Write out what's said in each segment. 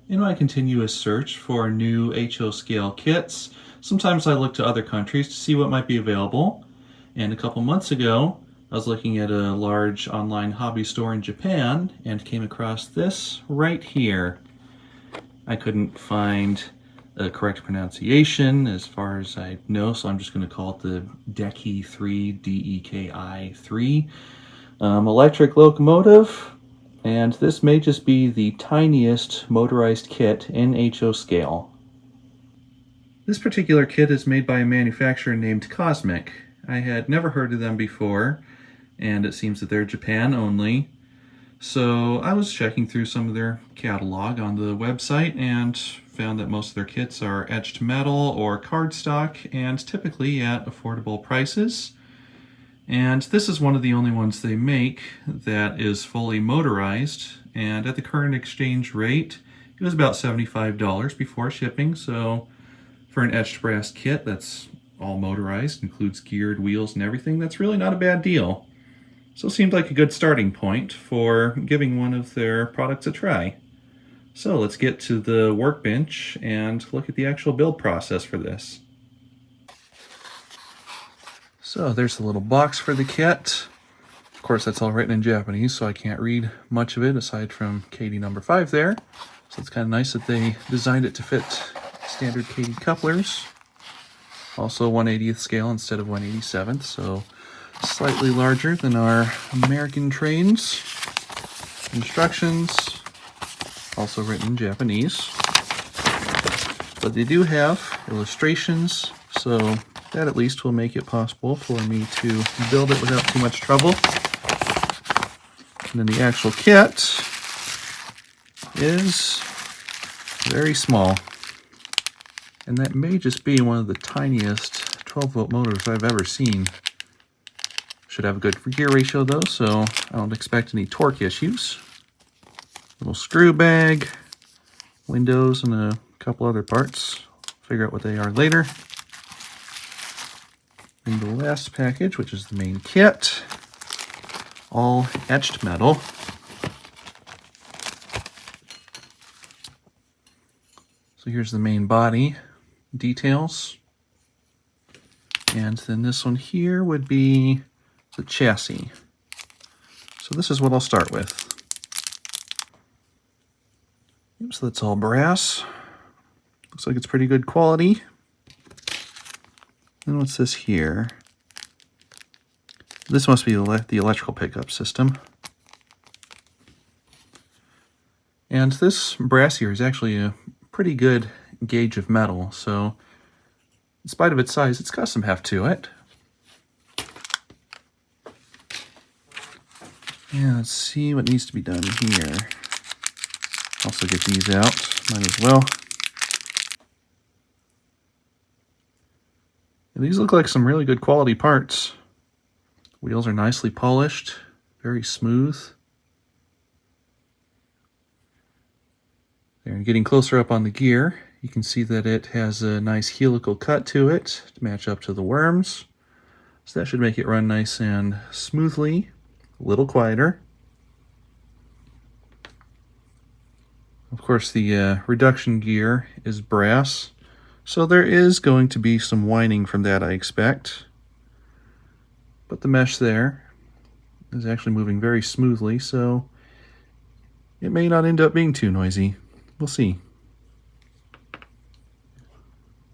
In my continuous search for new HO scale kits, sometimes I look to other countries to see what might be available. And a couple months ago, I was looking at a large online hobby store in Japan and came across this right here. I couldn't find a correct pronunciation as far as I know, so I'm just going to call it the Deki 3, D-E-K-I 3 electric locomotive. And this may just be the tiniest motorized kit in HO scale. This particular kit is made by a manufacturer named Cosmic. I had never heard of them before, and it seems that they're Japan only. So I was checking through some of their catalog on the website and found that most of their kits are etched metal or cardstock and typically at affordable prices. And this is one of the only ones they make that is fully motorized, and at the current exchange rate it was about $75 before shipping, so for an etched brass kit that's all motorized, includes geared wheels and everything, that's really not a bad deal. So it seemed like a good starting point for giving one of their products a try. So let's get to the workbench and look at the actual build process for this. So there's the little box for the kit. Of course, that's all written in Japanese, so I can't read much of it aside from KD number 5 there. So it's kind of nice that they designed it to fit standard KD couplers. Also 1/80th scale instead of 1/87th, so slightly larger than our American trains. Instructions, also written in Japanese. But they do have illustrations, so that at least will make it possible for me to build it without too much trouble. And then the actual kit is very small. And that may just be one of the tiniest 12-volt motors I've ever seen. Should have a good gear ratio though, so I don't expect any torque issues. Little screw bag, windows, and a couple other parts. Figure out what they are later. And the last package, which is the main kit, all etched metal. So here's the main body details. And then this one here would be the chassis. So this is what I'll start with. So that's all brass. Looks like it's pretty good quality. And what's this here? This must be the electrical pickup system. And this brass here is actually a pretty good gauge of metal, so in spite of its size, it's got some heft to it. Yeah, let's see what needs to be done here. Also get these out, might as well. And these look like some really good quality parts. Wheels are nicely polished, very smooth. There, getting closer up on the gear, you can see that it has a nice helical cut to it to match up to the worms. So that should make it run nice and smoothly, a little quieter. Of course, the reduction gear is brass, so there is going to be some whining from that, I expect. But the mesh there is actually moving very smoothly, so it may not end up being too noisy. We'll see.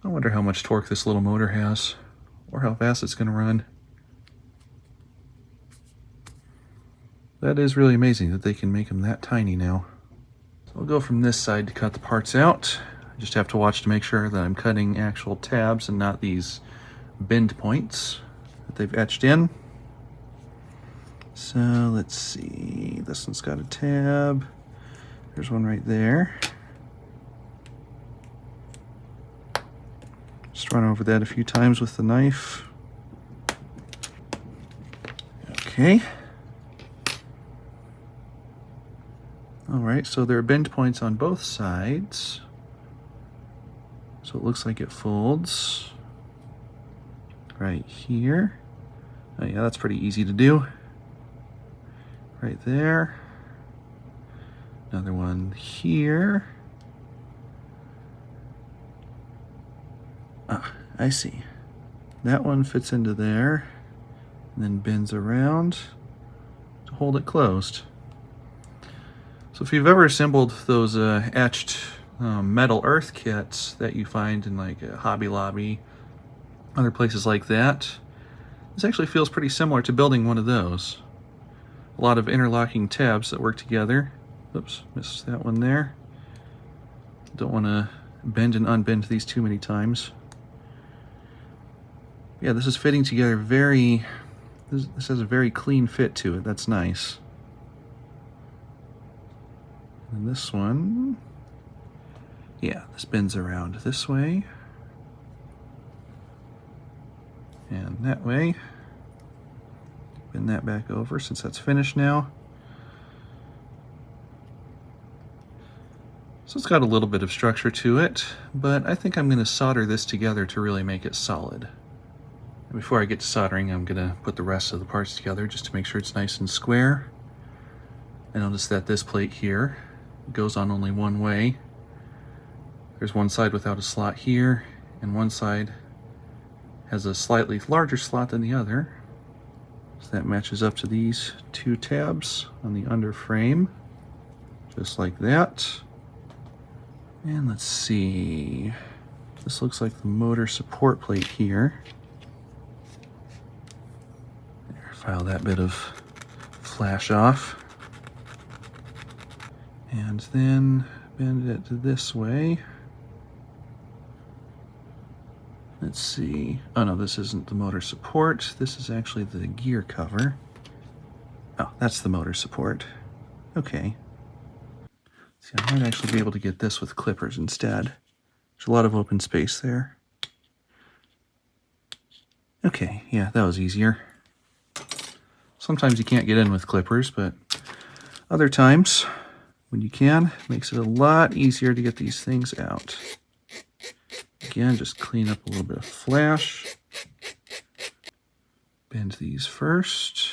I wonder how much torque this little motor has, or how fast it's going to run. That is really amazing that they can make them that tiny now. So I'll go from this side to cut the parts out. I just have to watch to make sure that I'm cutting actual tabs and not these bend points that they've etched in. So let's see, this one's got a tab. There's one right there. Just run over that a few times with the knife. Okay. All right, so there are bend points on both sides. So it looks like it folds right here. Oh yeah, that's pretty easy to do. Right there. Another one here. I see. That one fits into there, and then bends around to hold it closed. So if you've ever assembled those etched metal earth kits that you find in like a Hobby Lobby, other places like that, this actually feels pretty similar to building one of those. A lot of interlocking tabs that work together. Oops, missed that one there. Don't want to bend and unbend these too many times. Yeah, this is fitting together very, this has a very clean fit to it. That's nice. And this one, yeah, this bends around this way. And that way. Bend that back over since that's finished now. So it's got a little bit of structure to it, but I think I'm going to solder this together to really make it solid. And before I get to soldering, I'm going to put the rest of the parts together just to make sure it's nice and square. And notice that this plate here goes on only one way. There's one side without a slot here, and one side has a slightly larger slot than the other. So that matches up to these two tabs on the under frame, just like that. And let's see, this looks like the motor support plate here. There, file that bit of flash off. And then bend it this way. Let's see. Oh no, this isn't the motor support. This is actually the gear cover. Oh, that's the motor support. Okay. See, I might actually be able to get this with clippers instead. There's a lot of open space there. Okay, yeah, that was easier. Sometimes you can't get in with clippers, but other times, when you can, it makes it a lot easier to get these things out. Again, just clean up a little bit of flash. Bend these first.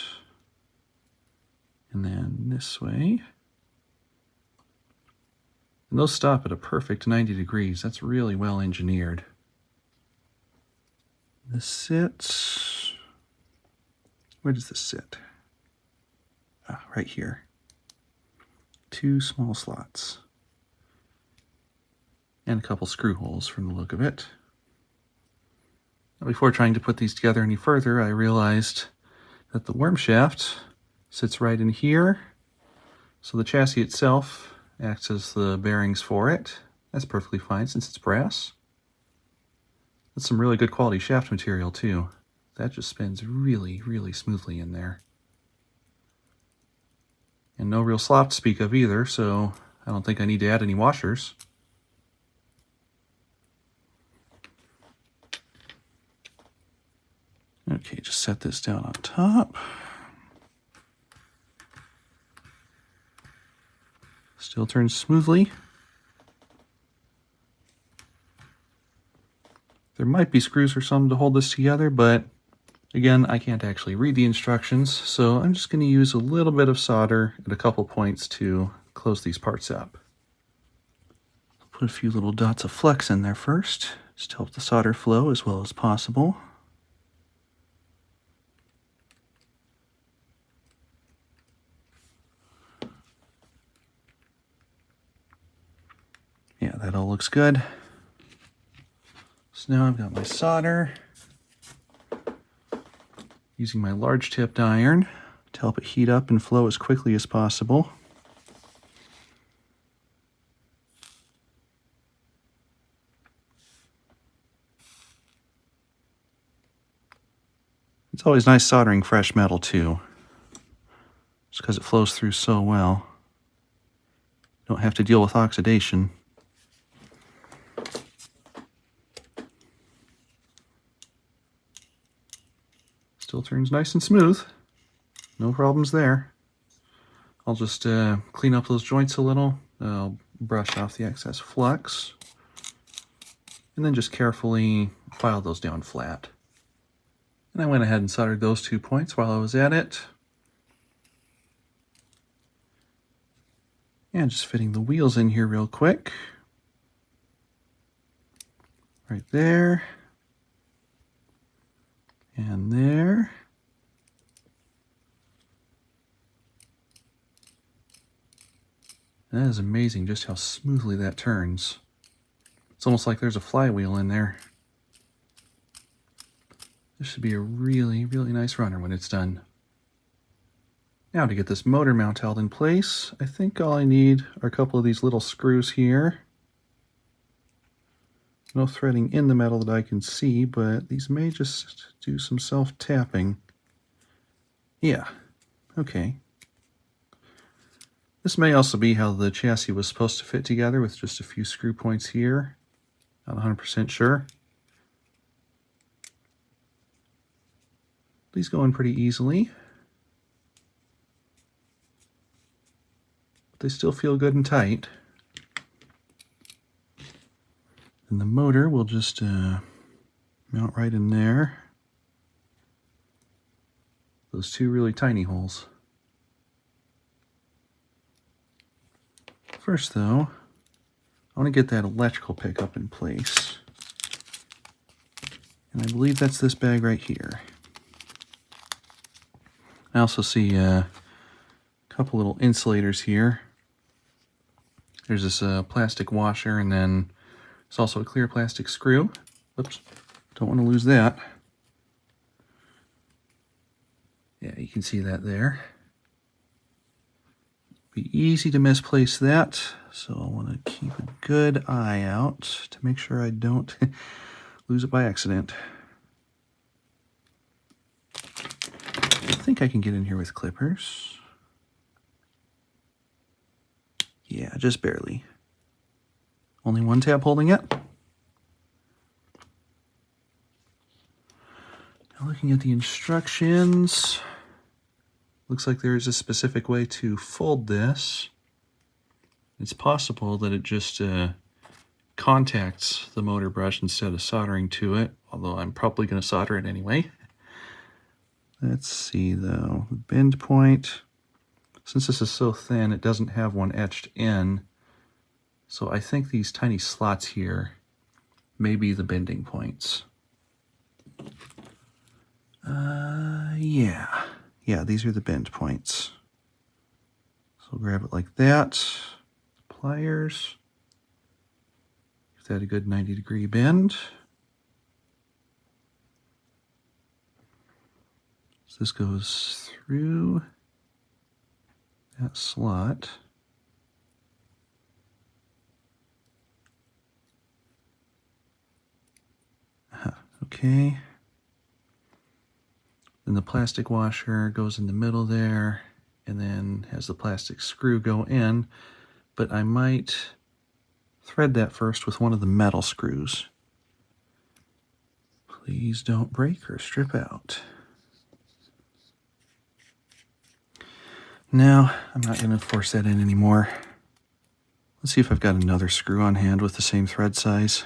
And then this way. And those stop at a perfect 90 degrees. That's really well engineered. This sits... Where does this sit? Ah, right here. Two small slots. And a couple screw holes from the look of it. Now, before trying to put these together any further, I realized that the worm shaft sits right in here. So the chassis itself acts as the bearings for it. That's perfectly fine since it's brass. That's some really good quality shaft material too. That just spins really, really smoothly in there. And no real slop to speak of either, so I don't think I need to add any washers. Okay, just set this down on top. Still turns smoothly. There might be screws or something to hold this together, but again, I can't actually read the instructions, so I'm just going to use a little bit of solder at a couple points to close these parts up. I'll put a few little dots of flux in there first, just to help the solder flow as well as possible. Yeah, that all looks good. So now I've got my solder. Using my large tipped iron to help it heat up and flow as quickly as possible. It's always nice soldering fresh metal too, just because it flows through so well. You don't have to deal with oxidation. Still turns nice and smooth. No problems there. I'll just clean up those joints a little. I'll brush off the excess flux. And then just carefully file those down flat. And I went ahead and soldered those 2 points while I was at it. And just fitting the wheels in here real quick. Right there. And there. That is amazing just how smoothly that turns. It's almost like there's a flywheel in there. This should be a really, really nice runner when it's done. Now to get this motor mount held in place, I think all I need are a couple of these little screws here. No threading in the metal that I can see, but these may just do some self-tapping. Yeah, okay. This may also be how the chassis was supposed to fit together, with just a few screw points here. Not 100% sure. These go in pretty easily. But they still feel good and tight. And the motor will just mount right in there. Those two really tiny holes. First though, I want to get that electrical pickup in place. And I believe that's this bag right here. I also see a couple little insulators here. There's this plastic washer, and then there's also a clear plastic screw. Oops, don't want to lose that. Yeah, you can see that there. Be easy to misplace that, so I want to keep a good eye out to make sure I don't lose it by accident. I think I can get in here with clippers. Yeah, just barely. Only one tab holding it. Now looking at the instructions, looks like there is a specific way to fold this. It's possible that it just contacts the motor brush instead of soldering to it, although I'm probably going to solder it anyway. Let's see though, the bend point. Since this is so thin, it doesn't have one etched in. So I think these tiny slots here may be the bending points. Yeah, these are the bend points. So grab it like that. Pliers. Give that a good 90-degree bend. So this goes through that slot. Okay. Then the plastic washer goes in the middle there, and then has the plastic screw go in, but I might thread that first with one of the metal screws. Please don't break or strip out. Now, I'm not going to force that in anymore. Let's see if I've got another screw on hand with the same thread size.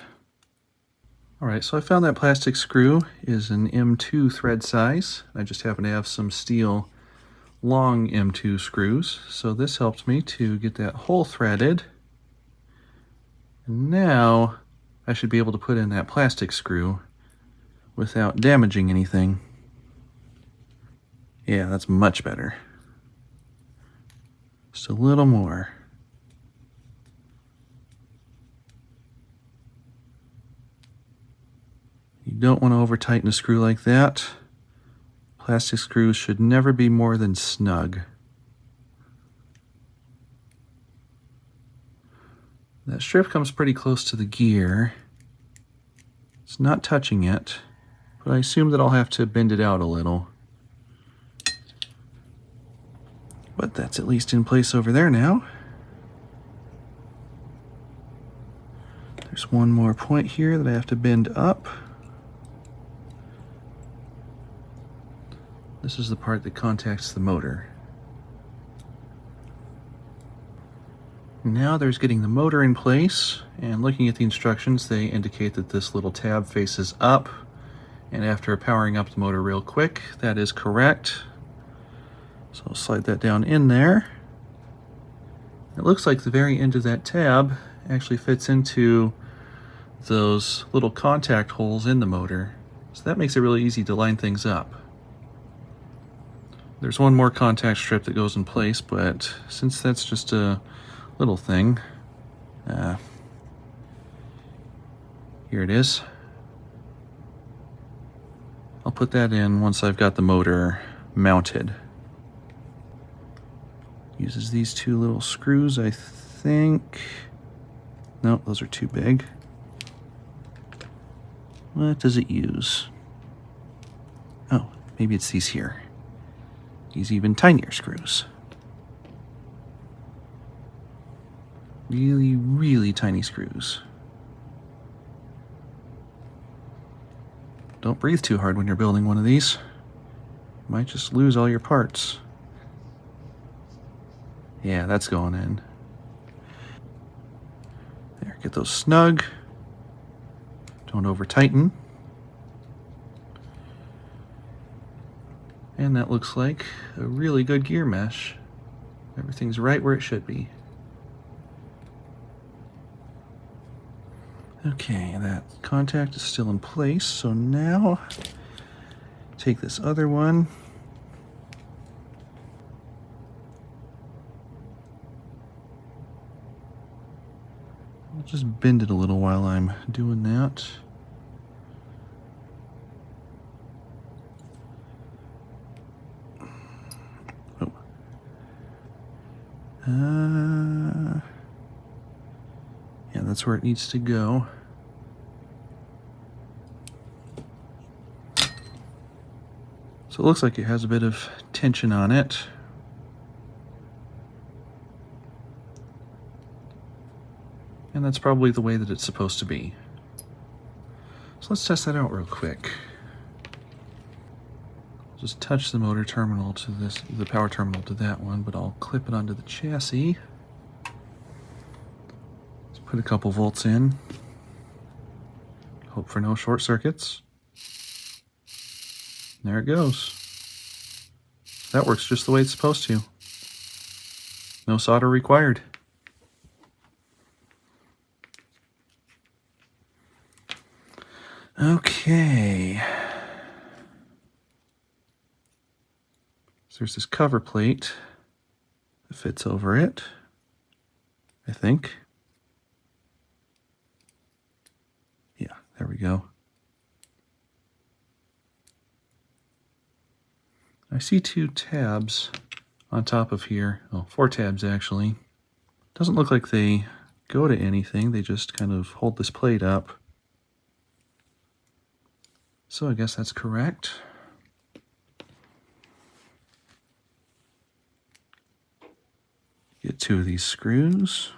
Alright, so I found that plastic screw is an M2 thread size. I just happen to have some steel long M2 screws, so this helped me to get that hole threaded. And now I should be able to put in that plastic screw without damaging anything. Yeah, that's much better. Just a little more. You don't want to over tighten a screw like that. Plastic screws should never be more than snug. That strip comes pretty close to the gear. It's not touching it, but I assume that I'll have to bend it out a little. But that's at least in place over there now. There's one more point here that I have to bend up. This is the part that contacts the motor. Now there's getting the motor in place, and looking at the instructions, they indicate that this little tab faces up, and after powering up the motor real quick, that is correct. So I'll slide that down in there. It looks like the very end of that tab actually fits into those little contact holes in the motor. So that makes it really easy to line things up. There's one more contact strip that goes in place, but since that's just a little thing, here it is. I'll put that in once I've got the motor mounted. Uses these two little screws, I think. No, those are too big. What does it use? Oh, maybe it's these here. These even tinier screws. Really, really tiny screws. Don't breathe too hard when you're building one of these. You might just lose all your parts. Yeah, that's going in. There, get those snug. Don't over tighten. And that looks like a really good gear mesh. Everything's right where it should be. Okay, that contact is still in place, so now take this other one. I'll just bend it a little while I'm doing that. Oh. Yeah, that's where it needs to go. So it looks like it has a bit of tension on it. And that's probably the way that it's supposed to be. So let's test that out real quick. Just touch the motor terminal to this, the power terminal to that one, but I'll clip it onto the chassis. Let's put a couple volts in. Hope for no short circuits. There it goes. That works just the way it's supposed to. No solder required. Okay. So there's this cover plate that fits over it, I think. Yeah, there we go. I see 2 tabs on top of here. Oh, 4 tabs actually. Doesn't look like they go to anything. They just kind of hold this plate up. So I guess that's correct. Get 2 of these screws.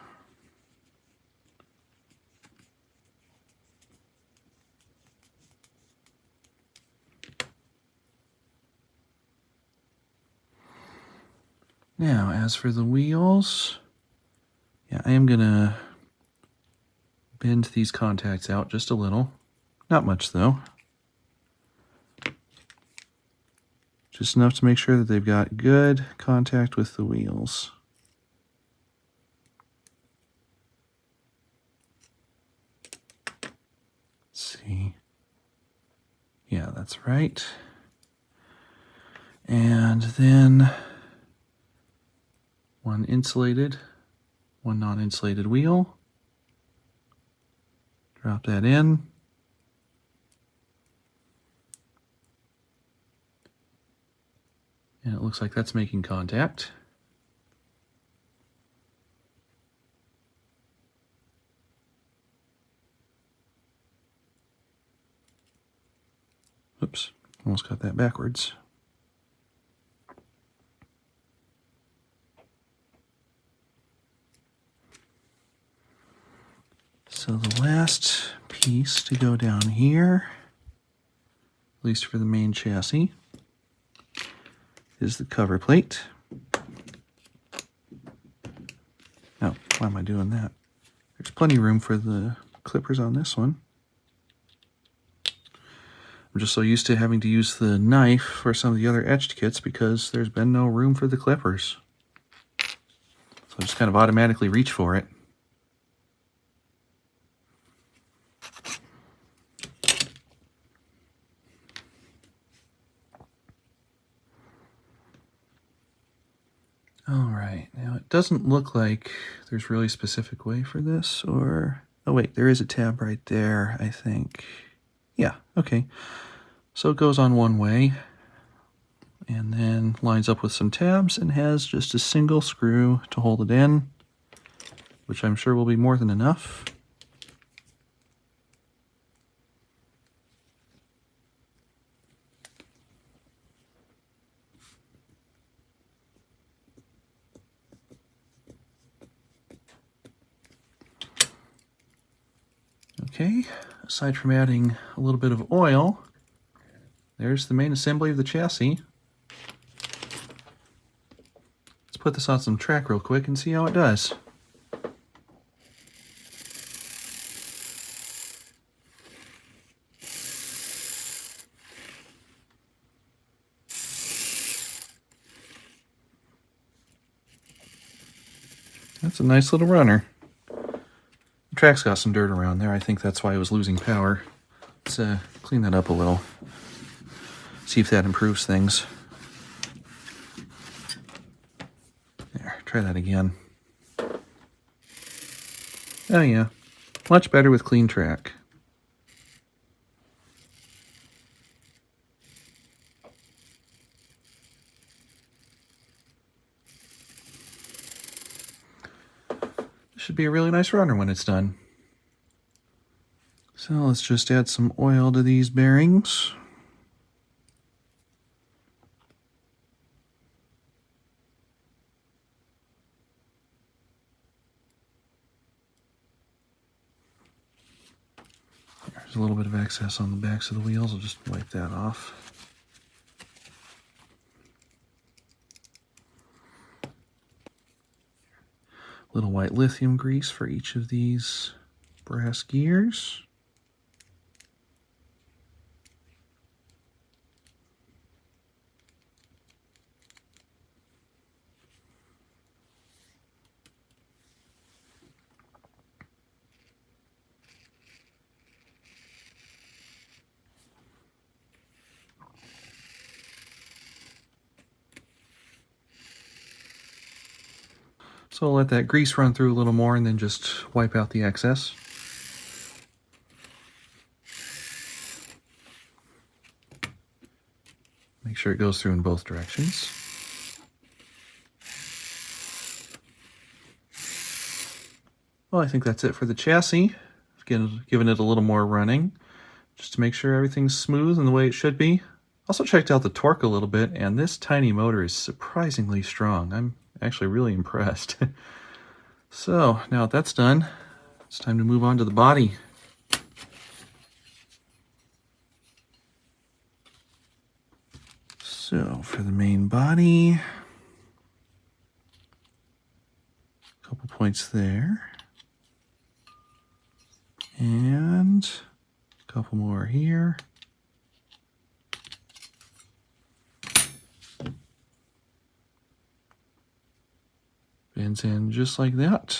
Now, as for the wheels, yeah, I am gonna bend these contacts out just a little. Not much though. Just enough to make sure that they've got good contact with the wheels. Let's see. Yeah, that's right. And then one insulated, one non-insulated wheel. Drop that in. And it looks like that's making contact. Oops, almost got that backwards. So the last piece to go down here, at least for the main chassis, is the cover plate. Oh, why am I doing that? There's plenty of room for the clippers on this one. I'm just so used to having to use the knife for some of the other etched kits because there's been no room for the clippers. So I just kind of automatically reach for it. Alright, now it doesn't look like there's really a specific way for this, or... Oh wait, there is a tab right there, I think. Yeah, okay. So it goes on one way, and then lines up with some tabs, and has just a single screw to hold it in, which I'm sure will be more than enough. Okay, aside from adding a little bit of oil, there's the main assembly of the chassis. Let's put this on some track real quick and see how it does. That's a nice little runner. The track's got some dirt around there. I think that's why it was losing power. Let's clean that up a little. See if that improves things. There, try that again. Oh yeah, much better with clean track. This should be a really nice runner when it's done. So let's just add some oil to these bearings. There's a little bit of excess on the backs of the wheels. I'll just wipe that off. Little white lithium grease for each of these brass gears. So I'll let that grease run through a little more and then just wipe out the excess. Make sure it goes through in both directions. Well, I think that's it for the chassis. Again, giving it a little more running, just to make sure everything's smooth and the way it should be. Also checked out the torque a little bit, and this tiny motor is surprisingly strong. I'm actually really impressed. So, now that that's done, it's time to move on to the body. So, for the main body, a couple points there. And a couple more here. Bends in just like that.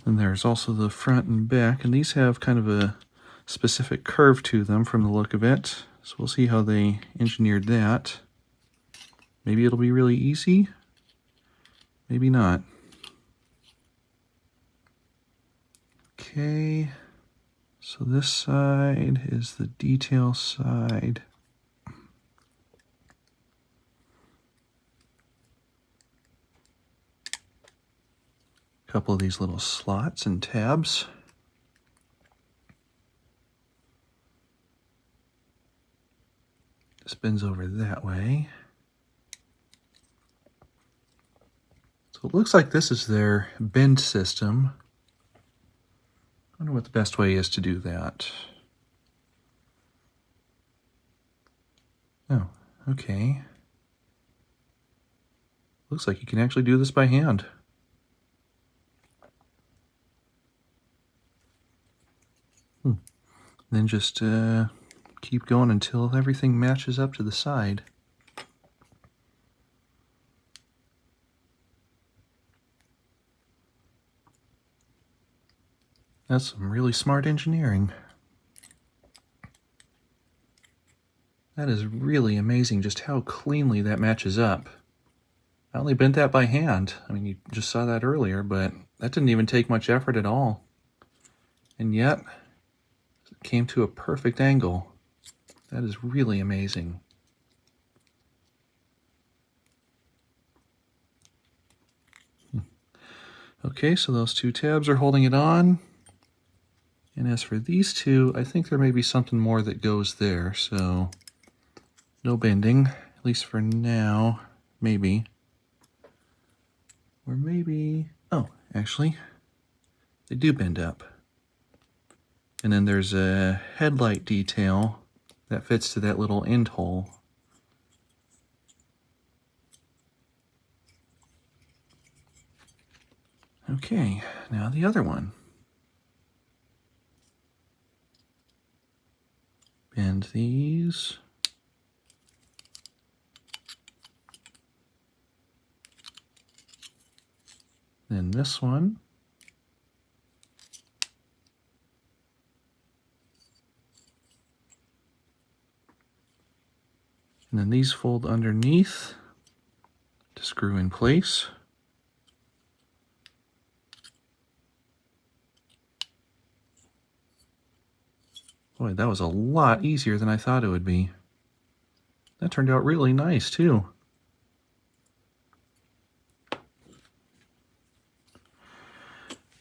And there's also the front and back, and these have kind of a specific curve to them from the look of it. So we'll see how they engineered that. Maybe it'll be really easy, maybe not. Okay, so this side is the detail side. A couple of these little slots and tabs. Spins over that way. So it looks like this is their bend system. I wonder what the best way is to do that. Oh, okay. Looks like you can actually do this by hand. Then just keep going until everything matches up to the side. That's some really smart engineering. That is really amazing just how cleanly that matches up. I only bent that by hand. I mean, you just saw that earlier, but that didn't even take much effort at all. And yet, it came to a perfect angle. That is really amazing. Okay, so those two tabs are holding it on. And as for these two, I think there may be something more that goes there, so no bending, at least for now, maybe. Or maybe, oh, actually, they do bend up. And then there's a headlight detail that fits to that little end hole. Okay, now the other one. Bend these. Then this one. And then these fold underneath to screw in place. Boy, that was a lot easier than I thought it would be. That turned out really nice, too.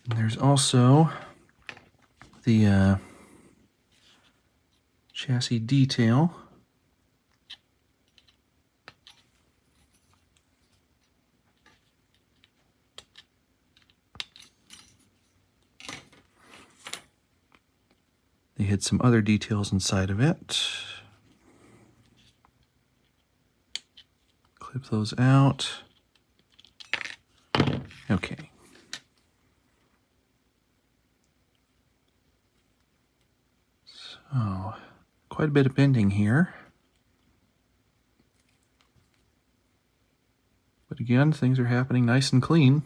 And there's also the chassis detail. They hid some other details inside of it. Clip those out. Okay. So, quite a bit of bending here. But again, things are happening nice and clean.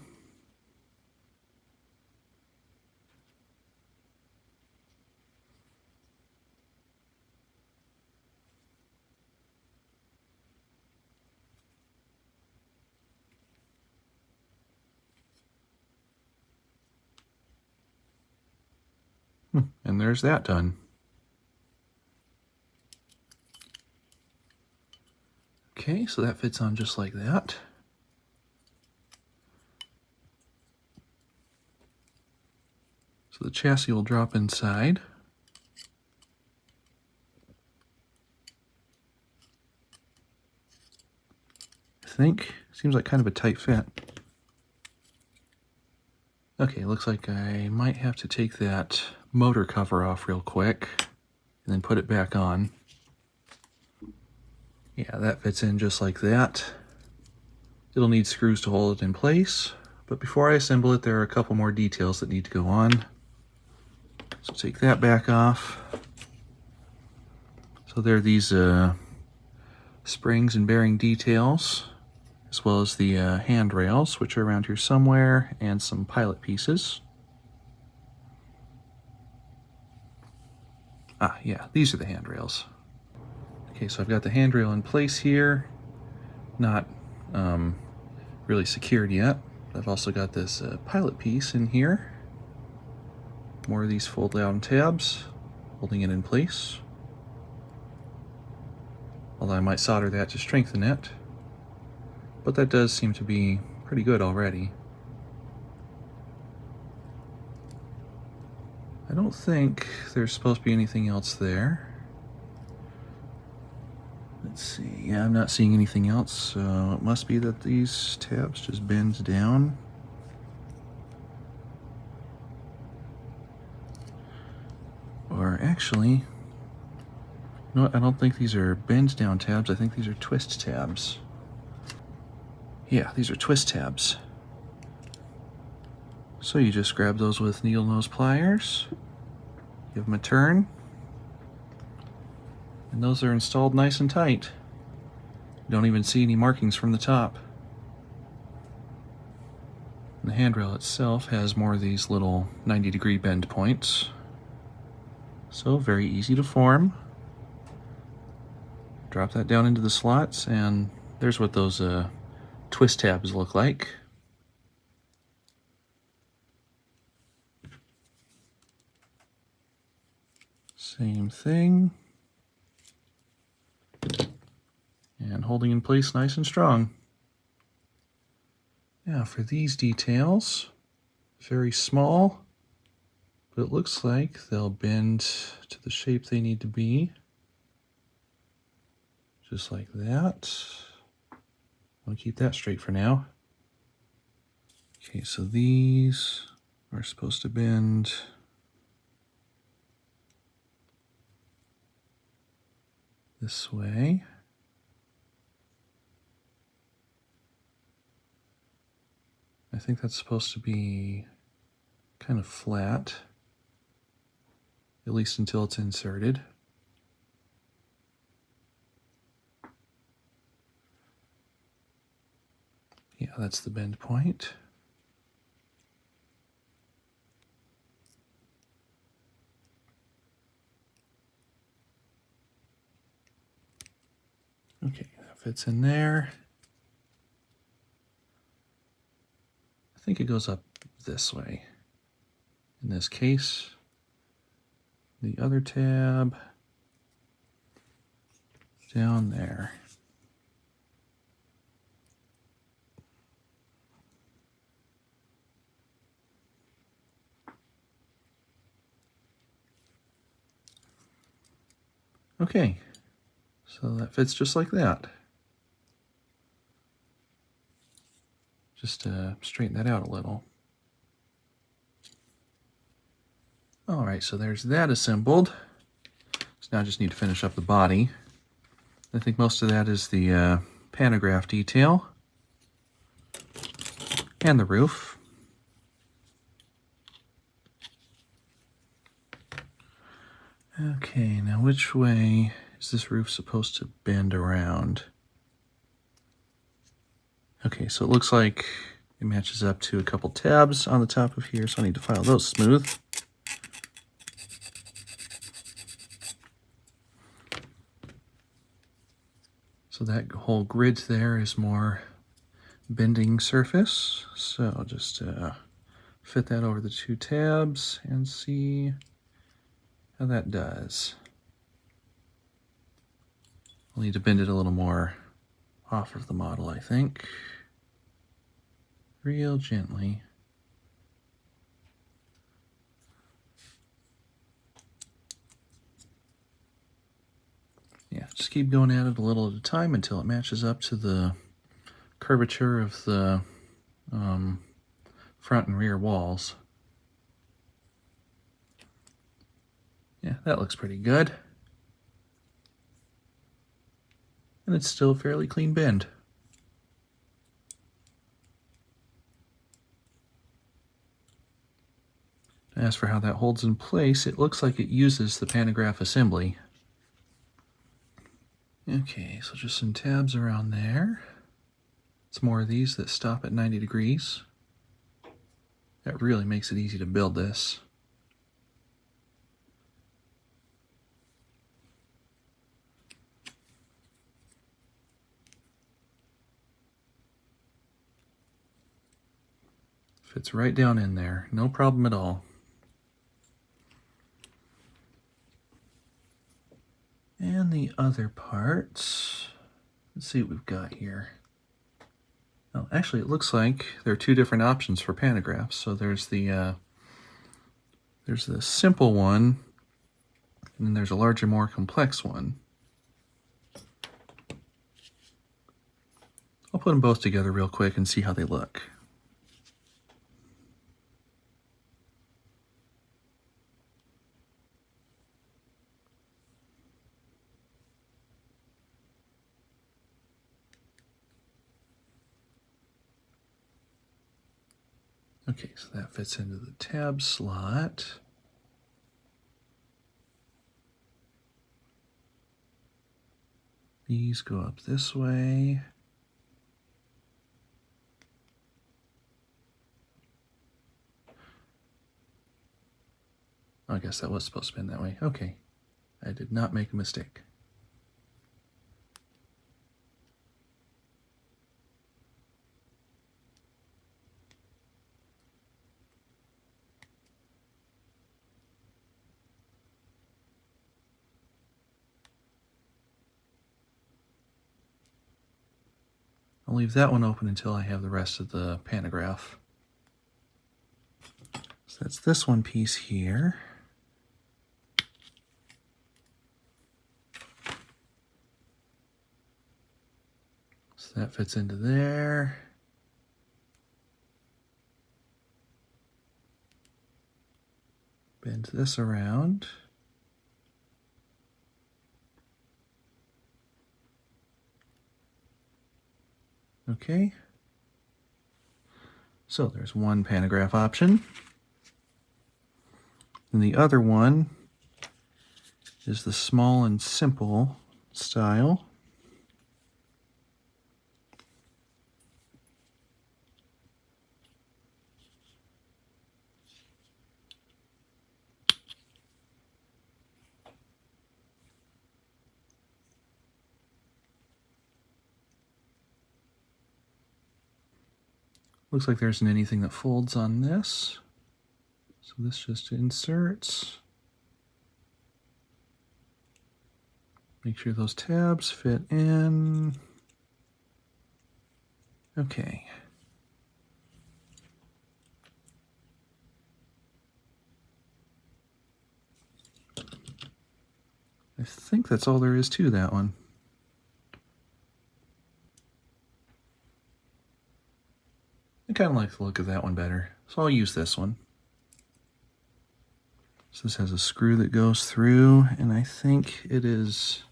And there's that done. Okay, so that fits on just like that. So the chassis will drop inside. I think. Seems like kind of a tight fit. Okay, looks like I might have to take that motor cover off real quick and then put it back on. Yeah, that fits in just like that. It'll need screws to hold it in place, but before I assemble it, there are a couple more details that need to go on. So take that back off. So there are these springs and bearing details, as well as the handrails, which are around here somewhere, and some pilot pieces. Ah, yeah, these are the handrails. Okay, so I've got the handrail in place here, not really secured yet. I've also got this pilot piece in here. More of these fold-down tabs, holding it in place. Although I might solder that to strengthen it. But that does seem to be pretty good already. I don't think there's supposed to be anything else there. Let's see, yeah, I'm not seeing anything else, so it must be that these tabs just bend down. Or actually, no, I don't think these are bend down tabs, I think these are twist tabs. Yeah, these are twist tabs. So you just grab those with needle nose pliers, give them a turn, and those are installed nice and tight. You don't even see any markings from the top. And the handrail itself has more of these little 90-degree bend points. So very easy to form. Drop that down into the slots, and there's what those twist tabs look like. Same thing. And holding in place nice and strong. Now for these details, very small, but it looks like they'll bend to the shape they need to be. Just like that. I'll keep that straight for now. Okay, so these are supposed to bend this way. I think that's supposed to be kind of flat, at least until it's inserted. Yeah, that's the bend point. Okay, that fits in there. I think it goes up this way. In this case, the other tab down there. Okay, so that fits just like that. Just straighten that out a little. All right, so there's that assembled. So now I just need to finish up the body. I think most of that is the pantograph detail and the roof. Okay, now which way is this roof supposed to bend around? Okay, so it looks like it matches up to a couple tabs on the top of here, so I need to file those smooth. So that whole grid there is more bending surface. So just fit that over the two tabs and see how that does. I'll need to bend it a little more off of the model, I think. Real gently. Yeah, just keep going at it a little at a time until it matches up to the curvature of the front and rear walls. Yeah, that looks pretty good. And it's still a fairly clean bend. As for how that holds in place, it looks like it uses the pantograph assembly. Okay, so just some tabs around there. It's more of these that stop at 90 degrees. That really makes it easy to build this. Fits right down in there, no problem at all. And the other parts, let's see what we've got here. Oh, actually, it looks like there are two different options for pantographs. So there's the simple one, and then there's a larger, more complex one. I'll put them both together real quick and see how they look. Okay, so that fits into the tab slot. These go up this way. I guess that was supposed to be in that way. Okay, I did not make a mistake. I'll leave that one open until I have the rest of the pantograph. So that's this one piece here. So that fits into there. Bend this around. Okay. So there's one pantograph option. And the other one is the small and simple style. Looks like there isn't anything that folds on this. So this just inserts. Make sure those tabs fit in. Okay. I think that's all there is to that one. I kind of like the look of that one better, so I'll use this one. So this has a screw that goes through, and I think it is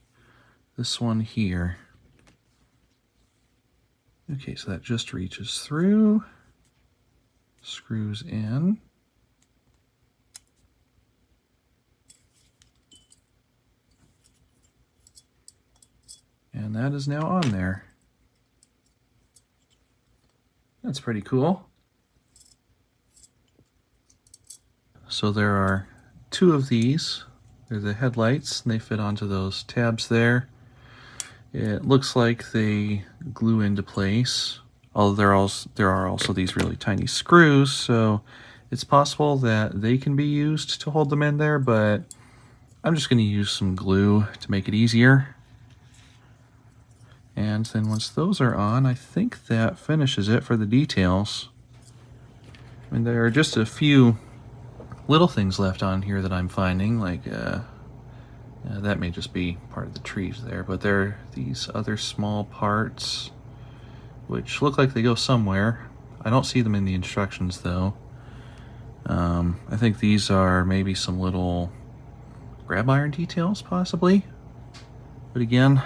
this one here. Okay, so that just reaches through, screws in. And that is now on there. That's pretty cool. So there are two of these. They're the headlights, and they fit onto those tabs there. It looks like they glue into place, although there are also these really tiny screws, so it's possible that they can be used to hold them in there, but I'm just going to use some glue to make it easier. And then once those are on, I think that finishes it for the details. I mean, there are just a few little things left on here that I'm finding, like that may just be part of the trees there, but there are these other small parts which look like they go somewhere. I don't see them in the instructions though. I think these are maybe some little grab iron details possibly, but again,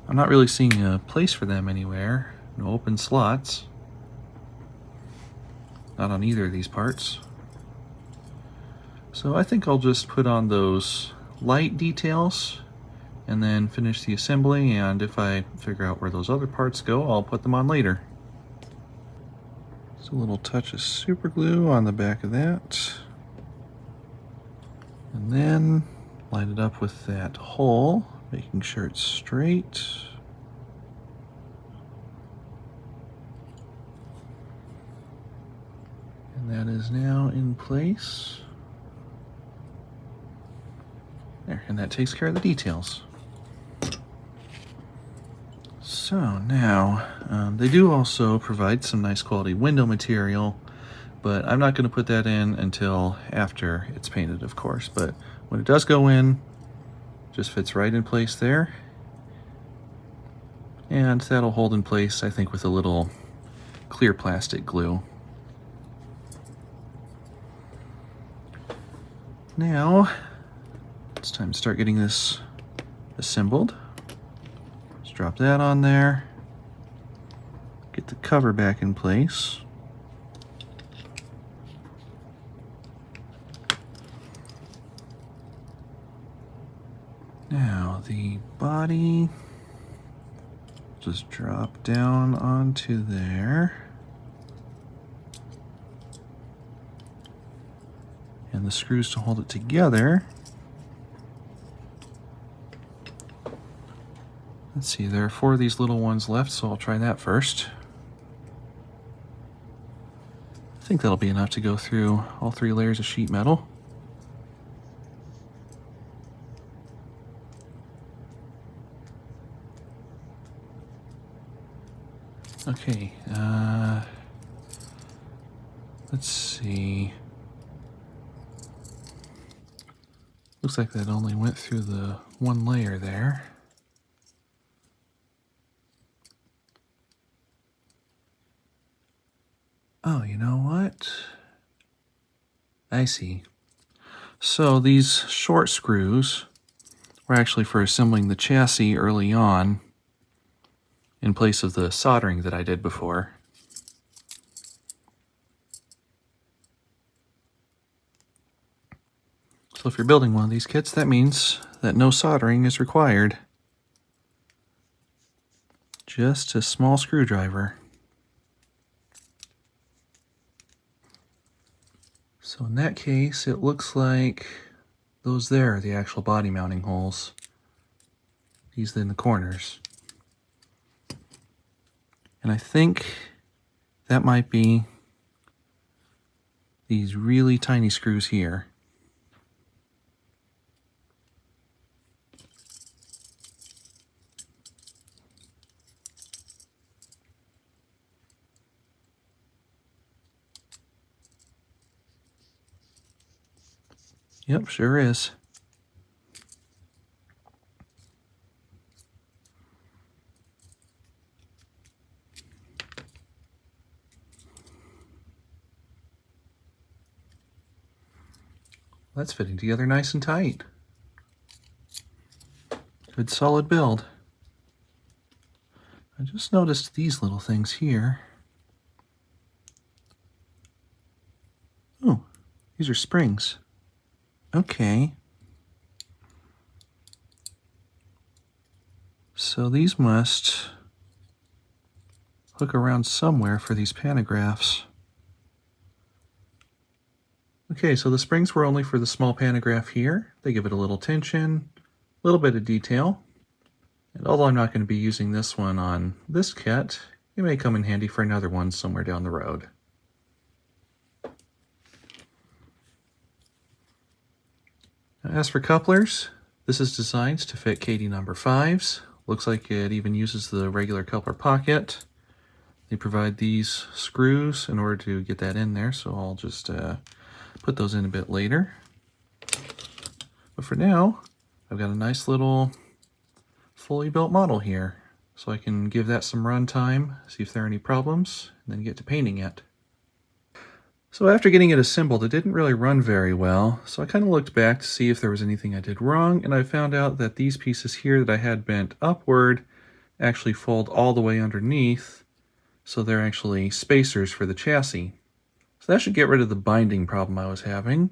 I'm not really seeing a place for them anywhere. No open slots. Not on either of these parts. So I think I'll just put on those light details and then finish the assembly, and if I figure out where those other parts go, I'll put them on later. Just a little touch of super glue on the back of that. And then line it up with that hole, making sure it's straight. And that is now in place. There, and that takes care of the details. So now, they do also provide some nice quality window material, but I'm not going to put that in until after it's painted, of course. But when it does go in, it just fits right in place there. And that'll hold in place, I think, with a little clear plastic glue. Now, it's time to start getting this assembled. Just drop that on there. Get the cover back in place. Now the body, just drop down onto there. And the screws to hold it together. Let's see, there are 4 of these little ones left, so I'll try that first. I think that'll be enough to go through all 3 layers of sheet metal. Okay, let's see. Looks like that only went through the one layer there. Oh, you know what? I see. So these short screws were actually for assembling the chassis early on in place of the soldering that I did before. So if you're building one of these kits, that means that no soldering is required. Just a small screwdriver. So in that case, it looks like those there are the actual body mounting holes. These in the corners. And I think that might be these really tiny screws here. Yep, sure is. That's fitting together nice and tight. Good solid build. I just noticed these little things here. Oh, these are springs. Okay. So these must hook around somewhere for these pantographs. Okay, so the springs were only for the small pantograph here. They give it a little tension, a little bit of detail. And although I'm not going to be using this one on this kit, it may come in handy for another one somewhere down the road. As for couplers, this is designed to fit KD number 5s. Looks like it even uses the regular coupler pocket. They provide these screws in order to get that in there, so I'll just put those in a bit later. But for now, I've got a nice little fully built model here, so I can give that some run time, see if there are any problems, and then get to painting it. So after getting it assembled, it didn't really run very well, so I kind of looked back to see if there was anything I did wrong, and I found out that these pieces here that I had bent upward actually fold all the way underneath, so they're actually spacers for the chassis. So that should get rid of the binding problem I was having,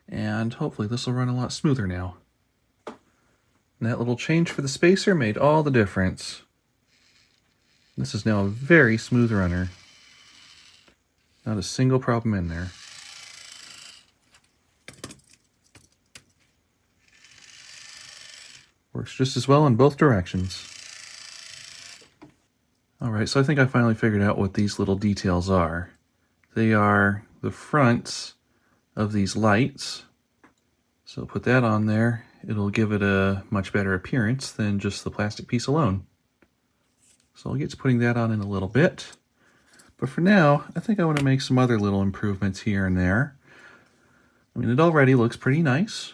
and hopefully this will run a lot smoother now. And that little change for the spacer made all the difference. This is now a very smooth runner. Not a single problem in there. Works just as well in both directions. Alright, so I think I finally figured out what these little details are. They are the fronts of these lights. So put that on there, it'll give it a much better appearance than just the plastic piece alone. So I'll get to putting that on in a little bit. But for now, I think I want to make some other little improvements here and there. I mean, it already looks pretty nice,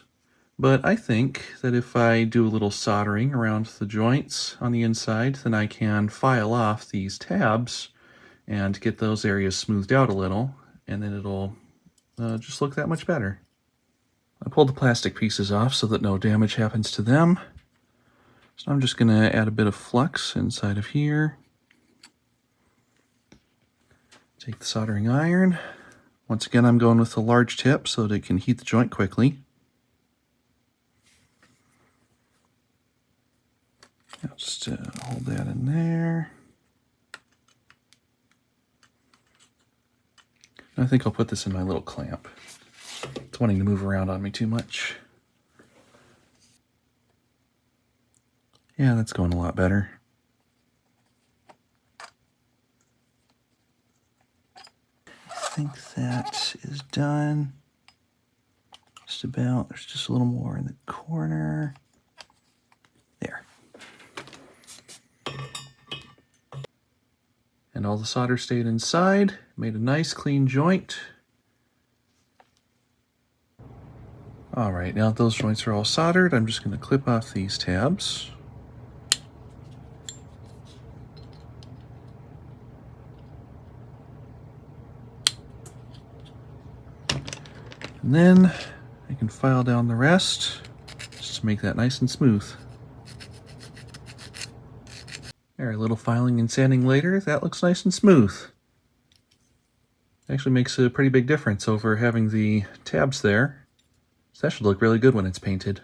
but I think that if I do a little soldering around the joints on the inside, then I can file off these tabs and get those areas smoothed out a little, and then it'll just look that much better. I pulled the plastic pieces off so that no damage happens to them. So I'm just going to add a bit of flux inside of here. Take the soldering iron. Once again, I'm going with the large tip so that it can heat the joint quickly. I'll just hold that in there. I think I'll put this in my little clamp. It's wanting to move around on me too much. Yeah, that's going a lot better. I think that is done. Just about. There's just a little more in the corner. There. And all the solder stayed inside, made a nice clean joint. Alright, now that those joints are all soldered, I'm just going to clip off these tabs. And then I can file down the rest just to make that nice and smooth. There, a little filing and sanding later, that looks nice and smooth. Actually makes a pretty big difference over having the tabs there. So that should look really good when it's painted.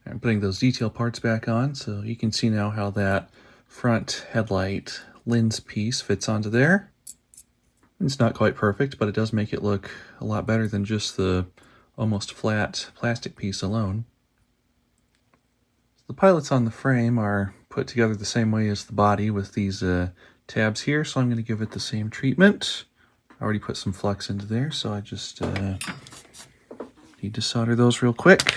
I'm putting those detail parts back on so you can see now how that front headlight lens piece fits onto there. It's not quite perfect, but it does make it look a lot better than just the almost flat plastic piece alone. The pilots on the frame are put together the same way as the body with these tabs here, so I'm going to give it the same treatment. I already put some flux into there, so I just need to solder those real quick,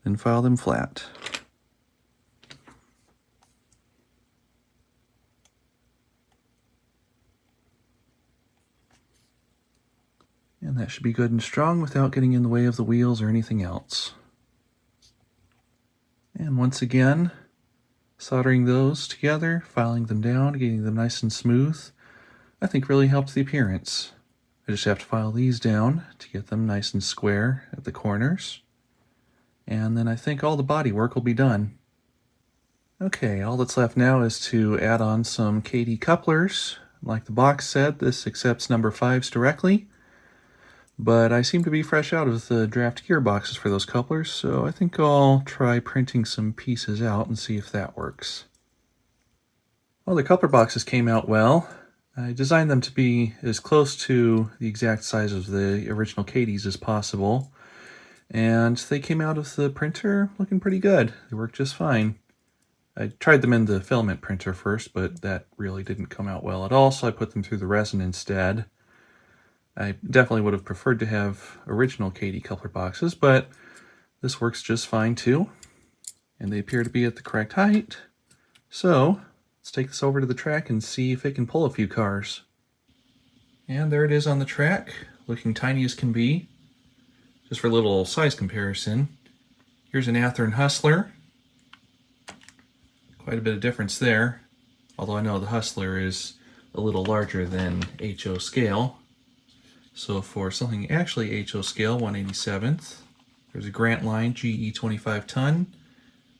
then file them flat. And that should be good and strong without getting in the way of the wheels or anything else. And once again, soldering those together, filing them down, getting them nice and smooth, I think really helped the appearance. I just have to file these down to get them nice and square at the corners. And then I think all the body work will be done. Okay, all that's left now is to add on some KD couplers. Like the box said, this accepts number 5s directly. But I seem to be fresh out of the draft gearboxes for those couplers, so I think I'll try printing some pieces out and see if that works. Well, the coupler boxes came out well. I designed them to be as close to the exact size of the original KDs as possible, and they came out of the printer looking pretty good. They worked just fine. I tried them in the filament printer first, but that really didn't come out well at all, so I put them through the resin instead. I definitely would have preferred to have original KD coupler boxes, but this works just fine too. And they appear to be at the correct height. So let's take this over to the track and see if it can pull a few cars. And there it is on the track, looking tiny as can be. Just for a little size comparison, here's an Althought Hustler. Quite a bit of difference there, although I know the Hustler is a little larger than HO scale. So for something actually HO scale, 1/87th, there's a Grant Line GE 25 ton.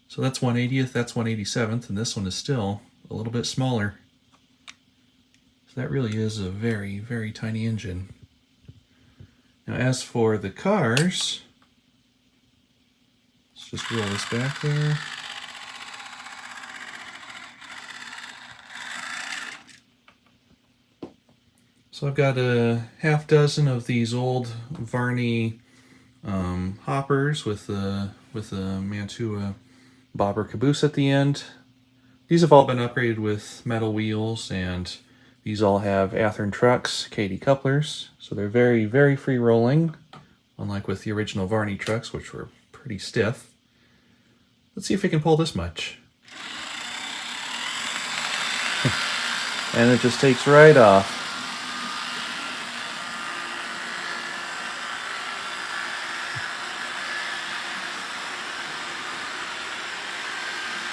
So that's 1/80th, that's 1/87th, and this one is still a little bit smaller. So that really is a very, very tiny engine. Now as for the cars, let's just roll this back there. So I've got a half dozen of these old Varney hoppers with a Mantua bobber caboose at the end. These have all been upgraded with metal wheels, and these all have Althought trucks, KD couplers, so they're very, very free rolling, unlike with the original Varney trucks, which were pretty stiff. Let's see if it can pull this much. And it just takes right off.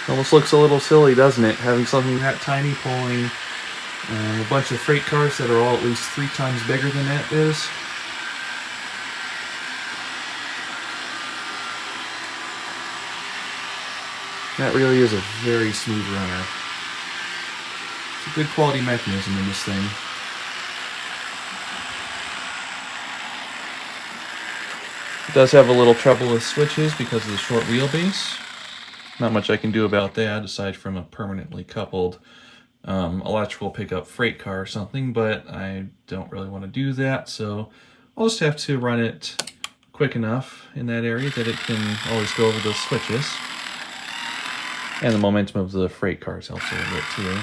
Almost looks a little silly, doesn't it? Having something that tiny pulling a bunch of freight cars that are all at least 3 times bigger than that is. That really is a very smooth runner. It's a good quality mechanism in this thing. It does have a little trouble with switches because of the short wheelbase. Not much I can do about that aside from a permanently coupled electrical pickup freight car or something, but I don't really want to do that, so I'll just have to run it quick enough in that area that it can always go over those switches. And the momentum of the freight cars helps a little bit too.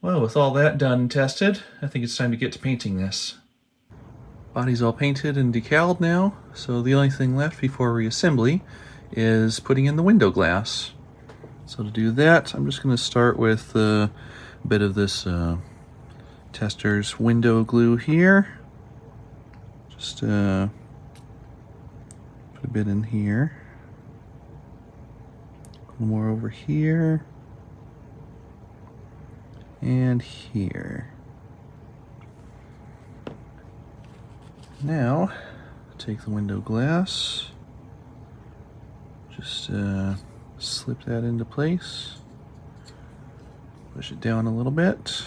Well, with all that done and tested, I think it's time to get to painting this. Body's all painted and decaled now, so the only thing left before reassembly is putting in the window glass. So to do that, I'm just going to start with a bit of this Tester's window glue here. Just put a bit in here. A little more over here. And here. Now, take the window glass, just slip that into place, push it down a little bit.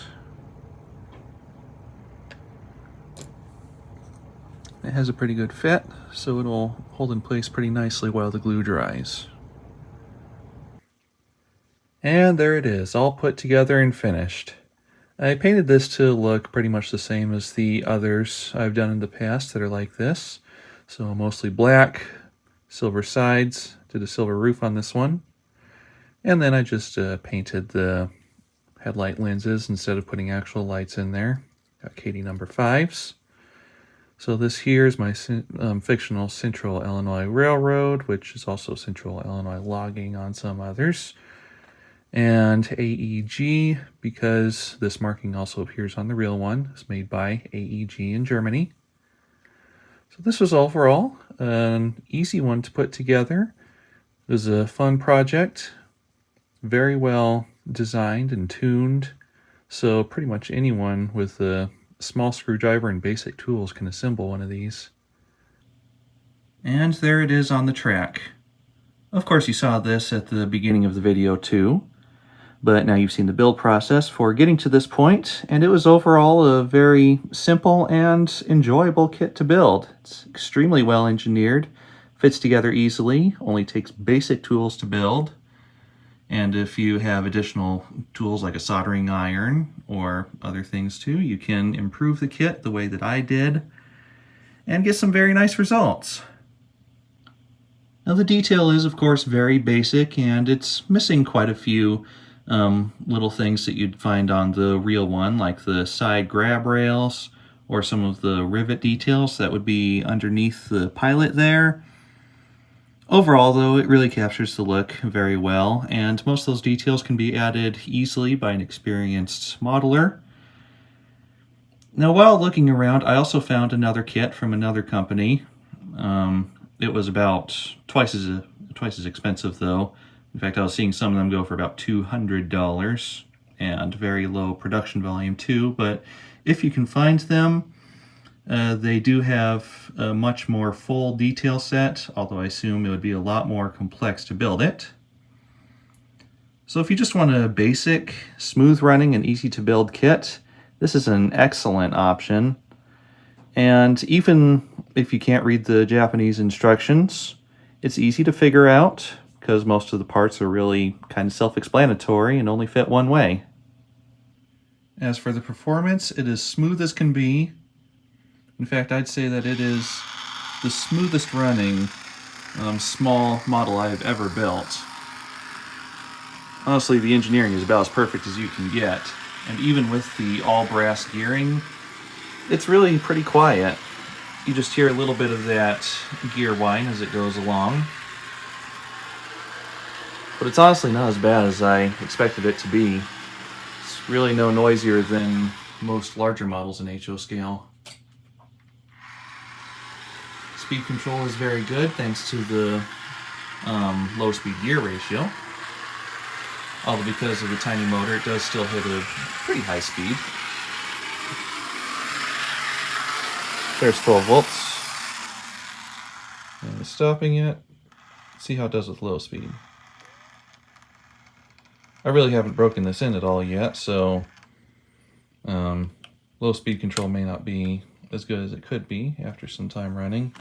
It has a pretty good fit, so it'll hold in place pretty nicely while the glue dries. And there it is, all put together and finished. I painted this to look pretty much the same as the others I've done in the past that are like this. So mostly black, silver sides, did a silver roof on this one. And then I just painted the headlight lenses instead of putting actual lights in there. Got Katie number 5s. So this here is my fictional Central Illinois Railroad, which is also Central Illinois Logging on some others. And AEG, because this marking also appears on the real one. It's made by AEG in Germany. So this was overall an easy one to put together. It was a fun project, very well designed and tuned, so pretty much anyone with a small screwdriver and basic tools can assemble one of these. And there it is on the track. Of course you saw this at the beginning of the video too. But now you've seen the build process for getting to this point, and it was overall a very simple and enjoyable kit to build. It's extremely well engineered, fits together easily, only takes basic tools to build, and if you have additional tools like a soldering iron or other things too, you can improve the kit the way that I did and get some very nice results. Now the detail is of course very basic, and it's missing quite a few little things that you'd find on the real one, like the side grab rails or some of the rivet details that would be underneath the pilot there. Overall though, it really captures the look very well, and most of those details can be added easily by an experienced modeler. Now while looking around, I also found another kit from another company. It was about twice as expensive though. In fact, I was seeing some of them go for about $200 and very low production volume too, but if you can find them, they do have a much more full detail set, although I assume it would be a lot more complex to build it. So if you just want a basic, smooth running and easy to build kit, this is an excellent option. And even if you can't read the Japanese instructions, it's easy to figure out, because most of the parts are really kind of self-explanatory and only fit one way. As for the performance, it is smooth as can be. In fact, I'd say that it is the smoothest running small model I've ever built. Honestly, the engineering is about as perfect as you can get, and even with the all-brass gearing, it's really pretty quiet. You just hear a little bit of that gear whine as it goes along. But it's honestly not as bad as I expected it to be. It's really no noisier than most larger models in HO scale. Speed control is very good thanks to the low speed gear ratio. Although because of the tiny motor, it does still hit a pretty high speed. There's 12 volts. And stopping it. See how it does with low speed. I really haven't broken this in at all yet, so low speed control may not be as good as it could be after some time running.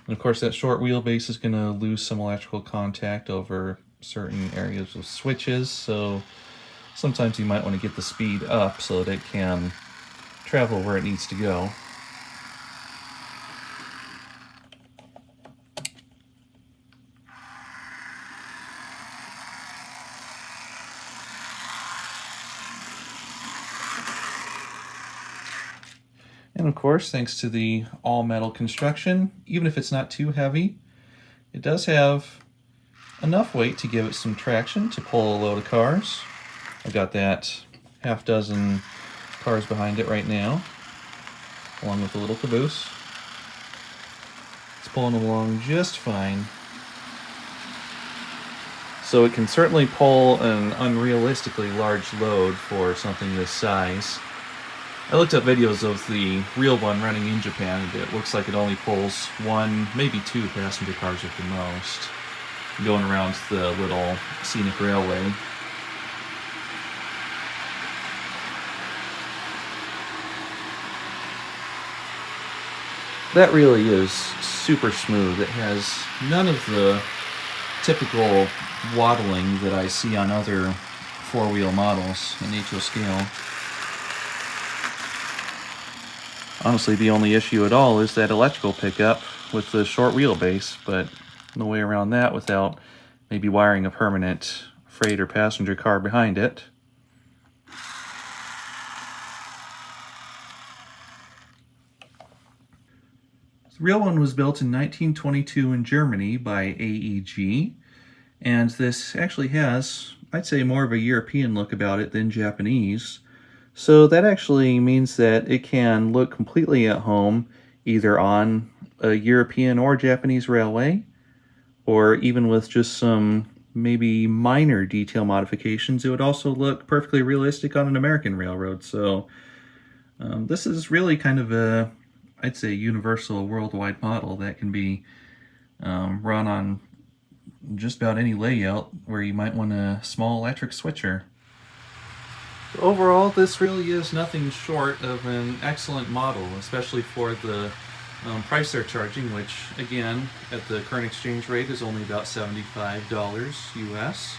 And of course that short wheelbase is going to lose some electrical contact over certain areas of switches, so sometimes you might want to get the speed up so that it can travel where it needs to go. And of course, thanks to the all-metal construction, even if it's not too heavy, it does have enough weight to give it some traction to pull a load of cars. I've got that half dozen cars behind it right now, along with a little caboose. It's pulling along just fine. So it can certainly pull an unrealistically large load for something this size. I looked up videos of the real one running in Japan, and it looks like it only pulls one, maybe two passenger cars at the most, going around the little scenic railway. That really is super smooth. It has none of the typical waddling that I see on other four-wheel models in HO scale. Honestly, the only issue at all is that electrical pickup with the short wheelbase, but no way around that without maybe wiring a permanent freight or passenger car behind it. The real one was built in 1922 in Germany by AEG, and this actually has, I'd say, more of a European look about it than Japanese. So that actually means that it can look completely at home either on a European or Japanese railway, or even with just some maybe minor detail modifications, it would also look perfectly realistic on an American railroad. So this is really kind of a, I'd say, universal worldwide model that can be run on just about any layout where you might want a small electric switcher. Overall, this really is nothing short of an excellent model, especially for the price they're charging, which again, at the current exchange rate is only about $75 US.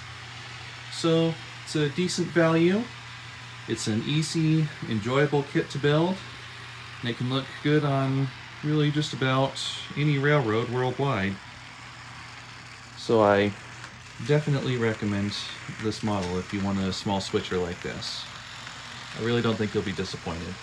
So it's a decent value. It's an easy, enjoyable kit to build, and it can look good on really just about any railroad worldwide. So I definitely recommend this model if you want a small switcher like this. I really don't think you'll be disappointed.